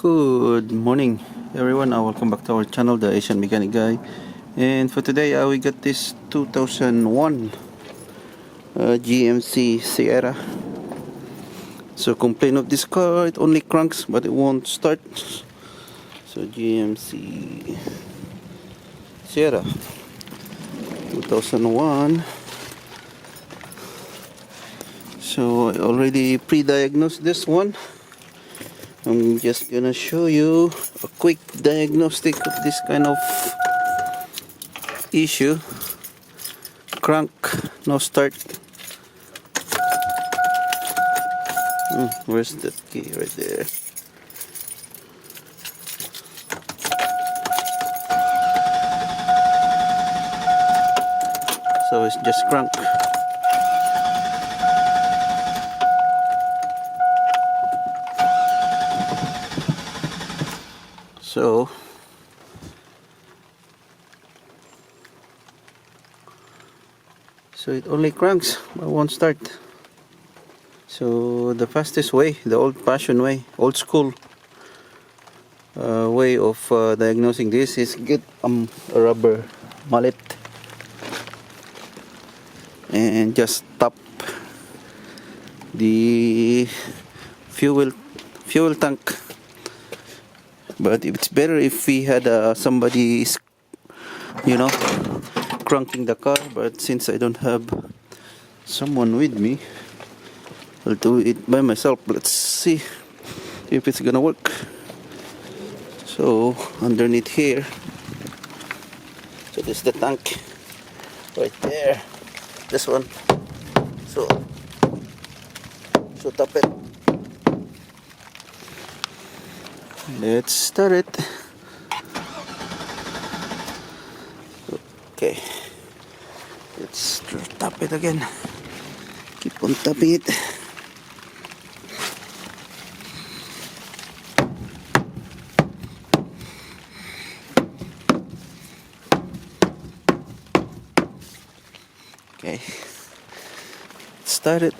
Good morning everyone, welcome back to our channel, the Asian Mechanic Guy. And for today we got this 2001 GMC Sierra. So complain of this car, it only cranks but it won't start. So GMC Sierra 2001. So I already pre-diagnosed this one. I'm just gonna show you a quick diagnostic of this kind of issue. Crank, no start. Where's that key? Right there. So it's just crank. So it only cranks but won't start. So the fastest way, the old-fashioned way, old school way of diagnosing this is get a rubber mallet and just tap the fuel tank. But it's better if we had somebody, cranking the car. But since I don't have someone with me, I'll do it by myself. Let's see if it's gonna work. So underneath here, so this is the tank right there, this one. So tap it. Let's start it. Okay, let's tap it again. Keep on tapping it. Okay, start it.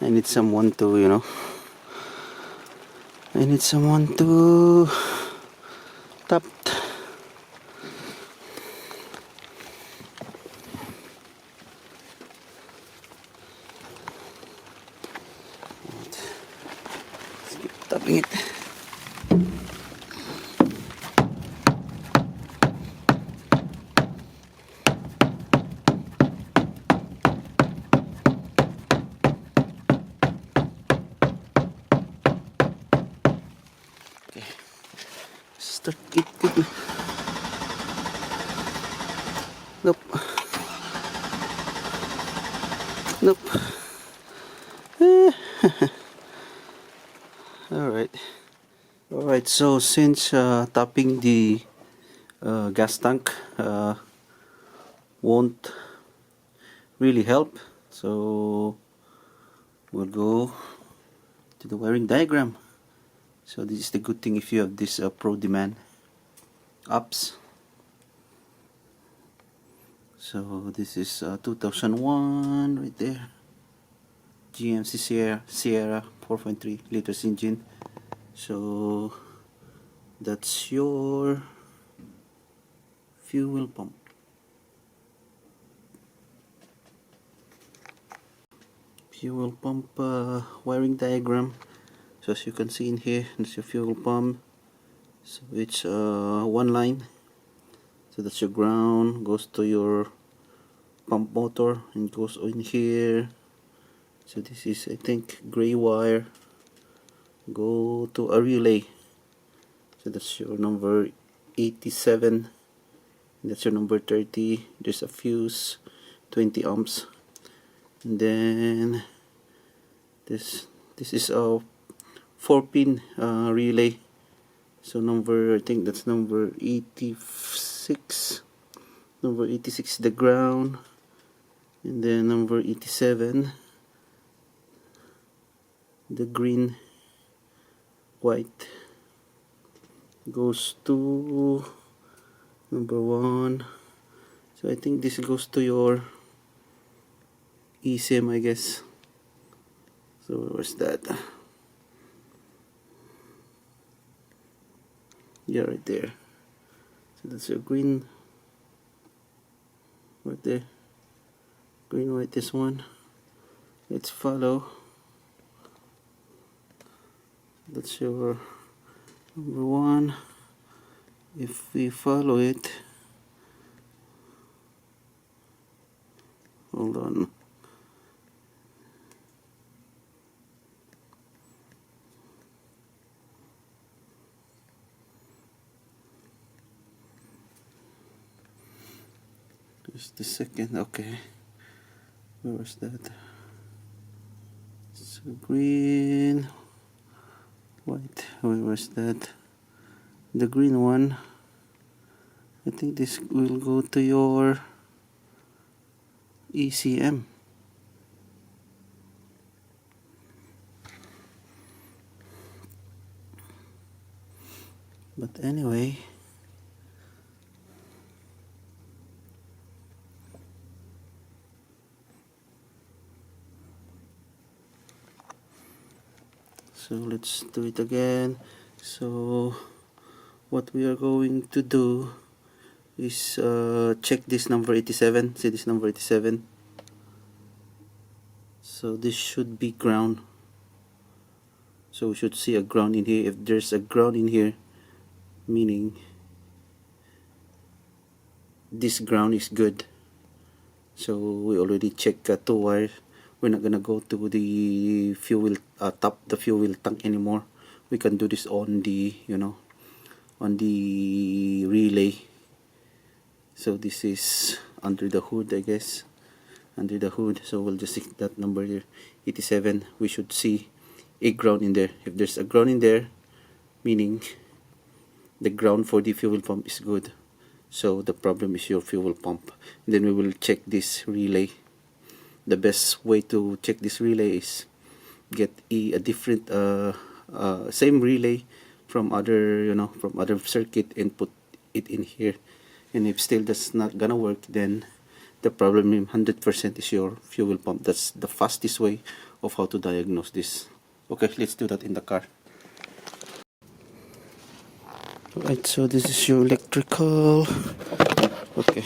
I need someone to, I need someone to tap. Let's keep tapping it. Start it. Nope. Alright, so since tapping the gas tank won't really help, so we'll go to the wiring diagram. So this is the good thing if you have this Pro Demand apps. So this is 2001 right there, GMC Sierra 4.3 liters engine. So that's your fuel pump. Wiring diagram. So as you can see in here, that's your fuel pump. So it's one line. So that's your ground, goes to your pump motor and goes in here. So this is, I think, gray wire, go to a relay. So that's your number 87, that's your number 30. There's a fuse, 20 amps, and then this is a 4-pin relay. So I think that's number 86. Number 86 is the ground, and then number 87, the green white, goes to number 1. So I think this goes to your eSIM, I guess. So where's that? Yeah, right there. So that's your green right there. Green, white, this one. Let's follow. That's your number 1. If we follow it, hold on. Just the second. Okay. Where was that? So green, white. Where was that? The green one. I think this will go to your ECM. But anyway, so let's do it again. So what we are going to do is check this number 87. See this number 87? So this should be ground. So we should see a ground in here. If there's a ground in here, meaning this ground is good. So we already checked 2 wires. We're not gonna go to the fuel the fuel tank anymore. We can do this on the on the relay. So this is under the hood, I guess, under the hood. So we'll just stick that number here, 87. We should see a ground in there. If there's a ground in there, meaning the ground for the fuel pump is good. So the problem is your fuel pump. Then we will check this relay. The best way to check this relay is get a different same relay from other from other circuit and put it in here. And if still that's not gonna work, then the problem 100% is your fuel pump. That's the fastest way of how to diagnose this. Okay, let's do that in the car. Right, so this is your electrical. Okay,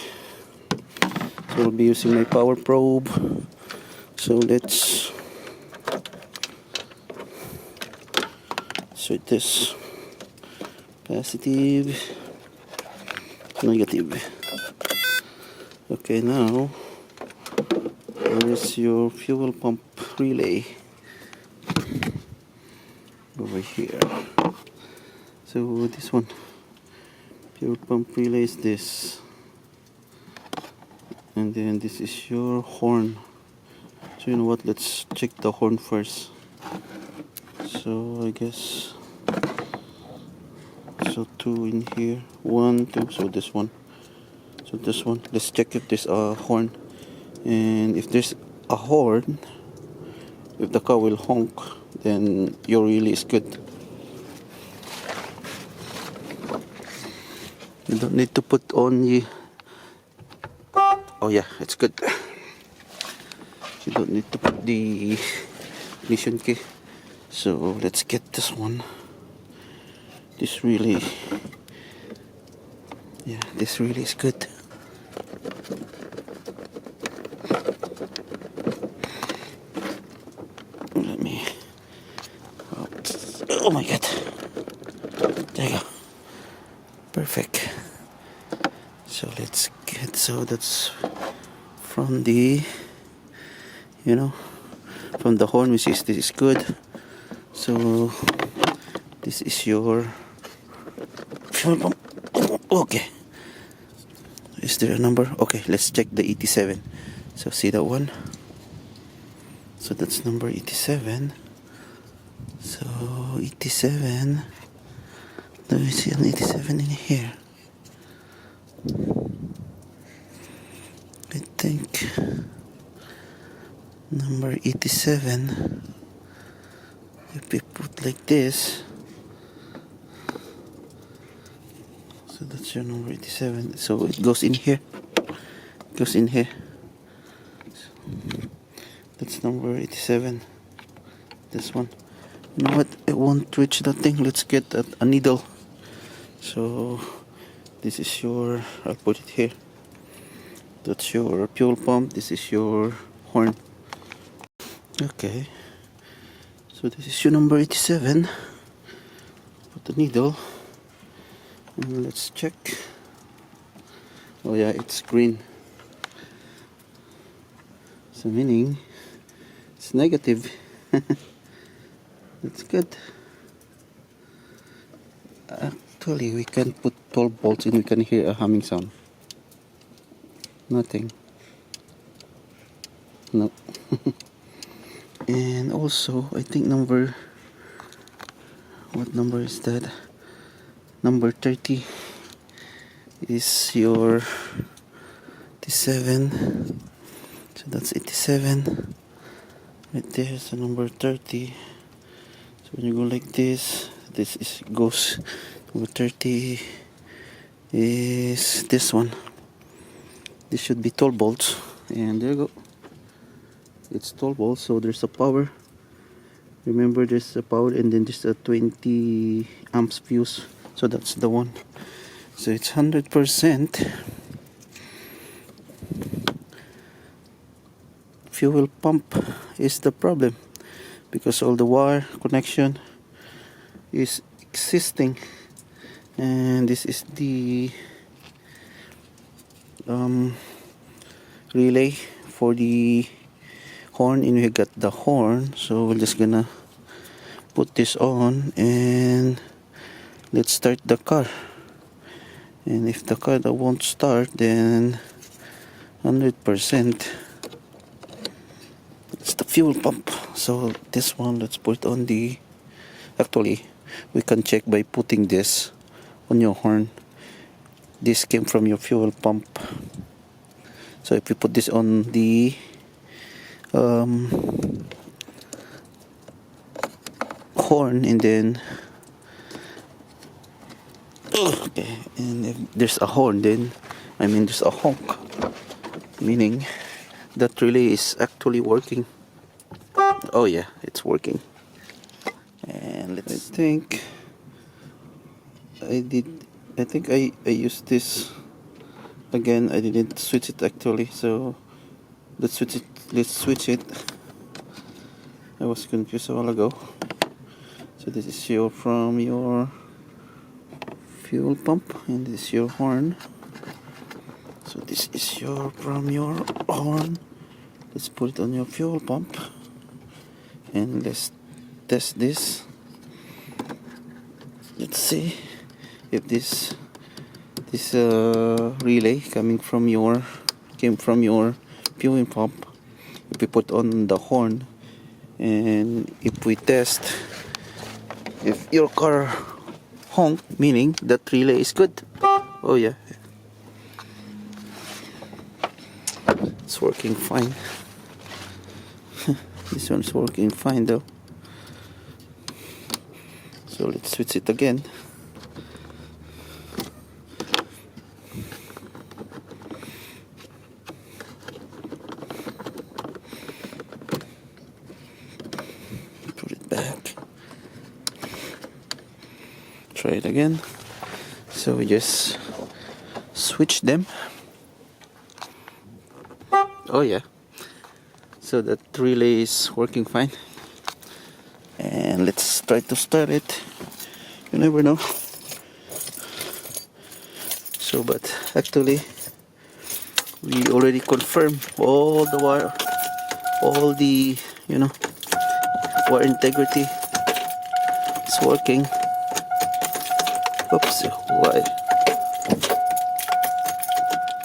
so I'll be using my power probe. So let's insert this. Positive, negative. Okay, now where is your fuel pump relay? Over here. So this one, fuel pump relay is this, and then this is your horn. So you know what, let's check the horn first. So I guess so 2 in here, 1, 2. So this one, let's check if there's a horn. And if there's a horn, if the car will honk, then your relay is good. You don't need to put on the, oh yeah, it's good. You don't need to put the ignition key. So let's get this one. This relay, yeah, this relay is good. Let me, oh my god, there you go, perfect. So let's get, so that's from the, from the horn, which is, this is good. So this is your fuel pump. Okay, is there a number? Okay, let's check the 87. So see that one? So that's number 87. So 87, let me see an 87 in here. I think number 87, if we put like this, so that's your number 87. So it goes in here, goes in here. So that's number 87. this one. You know what? It won't reach that thing. Let's get a needle. So this is your. I'll put it here. That's your fuel pump. This is your horn. Okay. So this is your number 87. Put the needle. And let's check. Oh yeah, it's green. So meaning it's negative. That's good. Actually, we can put 12 volts in. We can hear a humming sound. Nothing. No. And also, I think what number is that? Number 30 is your 87. So that's 87. Right there, so number 30. So when you go like this, goes number 30 is this one. This should be 12 volts, and there you go. It's 12 volts, so there's a power. Remember, there's a power, and then there's a 20 amps fuse. So that's the one. So it's 100%. Fuel pump is the problem, because all the wire connection is existing, and this is the relay for the horn, and we got the horn. So we're just gonna put this on and let's start the car. And if the car won't start, then 100% it's the fuel pump. So this one, let's put it on the, actually we can check by putting this on your horn. This came from your fuel pump. So if you put this on the horn, and then okay, and if there's a horn, then there's a honk, meaning that relay is actually working. Oh yeah, it's working. And I think I used this again. I didn't switch it actually, so let's switch it. I was confused a while ago. So this is from your fuel pump, and this is your horn. So this is from your horn. Let's put it on your fuel pump, and let's test this. Let's see if this relay came from your fuel pump. If we put on the horn, and if we test if your car honk, meaning that relay is good. Oh yeah, it's working fine. This one's working fine though. So let's switch it again. Put it back. Try it again. So we just switch them. Oh yeah, so that relay is working fine. And let's try to start it. You never know. So but actually we already confirmed all the wire, all the wire integrity is working. Oops, why?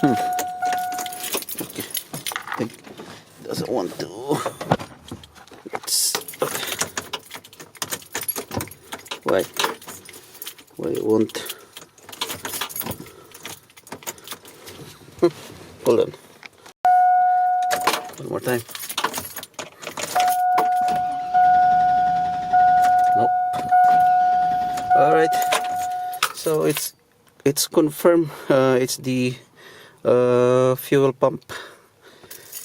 Okay, I think it doesn't want to. It's okay. Why it won't? Hold on. One more time. Nope. All right. So it's confirmed. It's the fuel pump.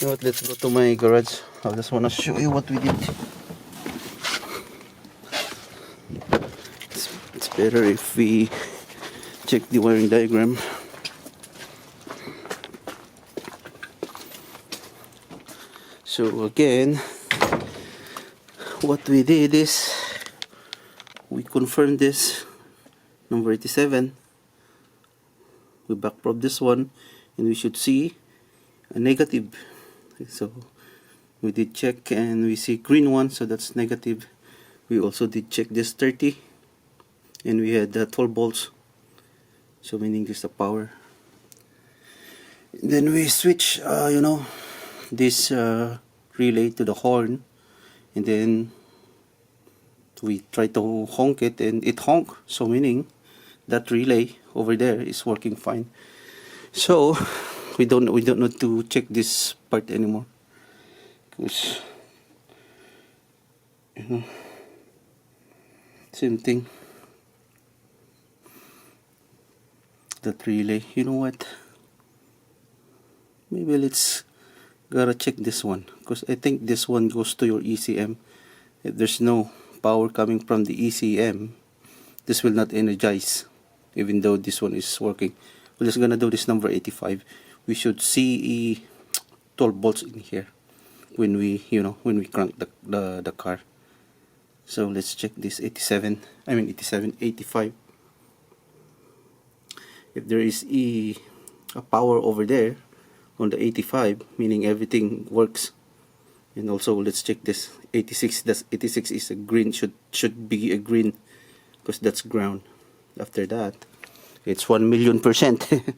You know what? Let's go to my garage. I just want to show you what we did. better if we check the wiring diagram. So again, what we did is we confirmed this number 87. We backprobe this one and we should see a negative. So we did check and we see green one, so that's negative. We also did check this 30 and we had 12 volts, so meaning there's a power. Then we switch this relay to the horn, and then we try to honk it and it honk, so meaning that relay over there is working fine. So we don't need to check this part anymore, because same thing, that relay. You know what, maybe let's gotta check this one, because I think this one goes to your ECM. If there's no power coming from the ECM, this will not energize, even though this one is working. We're just gonna do this number 85. We should see 12 volts in here when we crank the car. So let's check this 85. If there is a power over there on the 85, meaning everything works. And also let's check this 86. That's 86 is a green, should be a green, because that's ground. After that, it's 1,000,000%.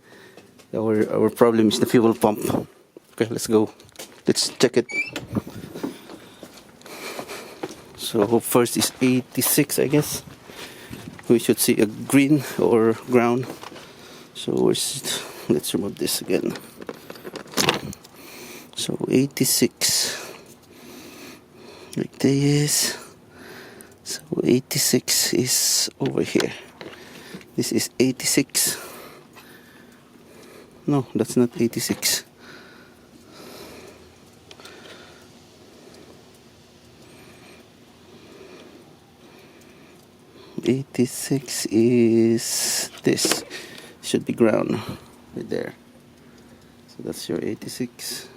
Our problem is the fuel pump. Okay, let's go. Let's check it. So first is 86, I guess. We should see a green or ground. So let's remove this again. So 86, like this. So 86 is over here. This is 86. No, that's not 86. '86 is this. Should be ground right there. So that's your 86.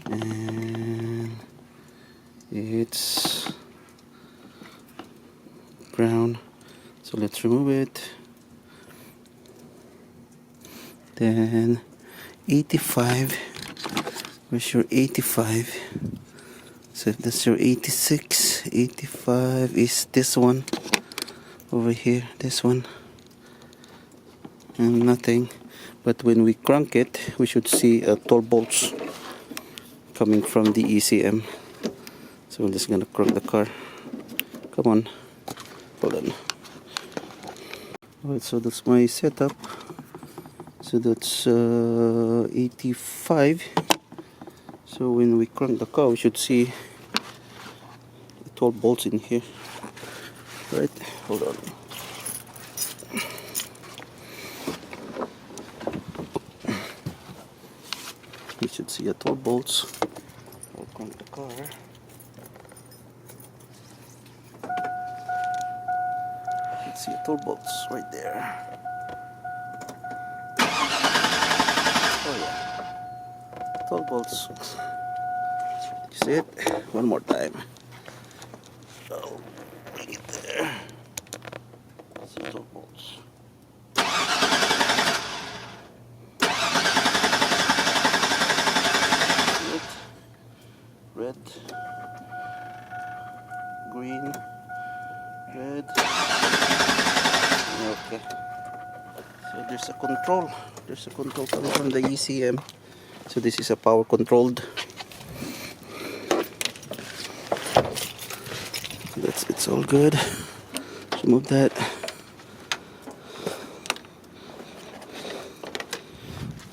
And it's ground, so let's remove it. Then 85, where's your 85? So if that's your 86, 85 is this one over here, this one, and nothing. But when we crank it, we should see 12 volts coming from the ECM. So I'm just gonna crank the car. Come on, hold on. Alright, so that's my setup. So that's 85. So when we crank the car, we should see 12 volts in here. Right, hold on. We should see 12 volts. I'll crank the car. Let's see 12 volts right there. Oh yeah, 12 volts. See it? One more time. Oh, bring it there. See 12 volts. Red, green, red. Okay. So there's a control. There's a control coming from the ECM. So this is a power controlled. It's all good. Let's remove that.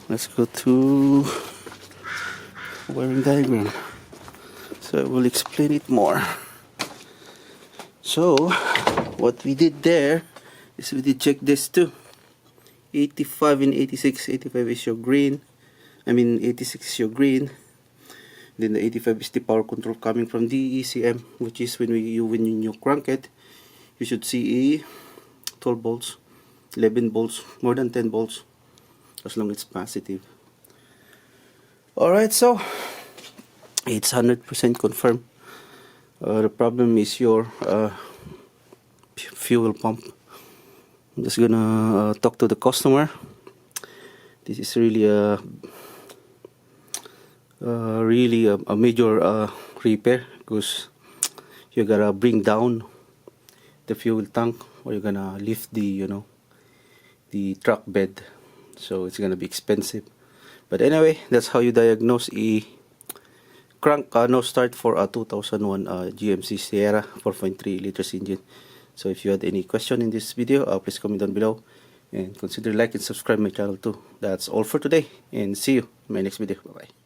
Let's go to wiring diagram. So I will explain it more. So what we did there is we did check this too. 85 and 86. 85 is your green. 86 is your green. Then the 85 is the power control coming from the ECM, which is when you crank it, you should see 12 volts, 11 volts, more than 10 volts, as long as it's positive. Alright, so it's 100% confirmed. The problem is your fuel pump. I'm just gonna talk to the customer. This is really a major repair, because you gotta bring down the fuel tank, or you're gonna lift the the truck bed, so it's gonna be expensive. But anyway, that's how you diagnose a crank no start for a 2001 GMC Sierra 4.3 liters engine. So if you had any question in this video, please comment down below, and consider like and subscribe my channel too. That's all for today, and see you in my next video. Bye bye.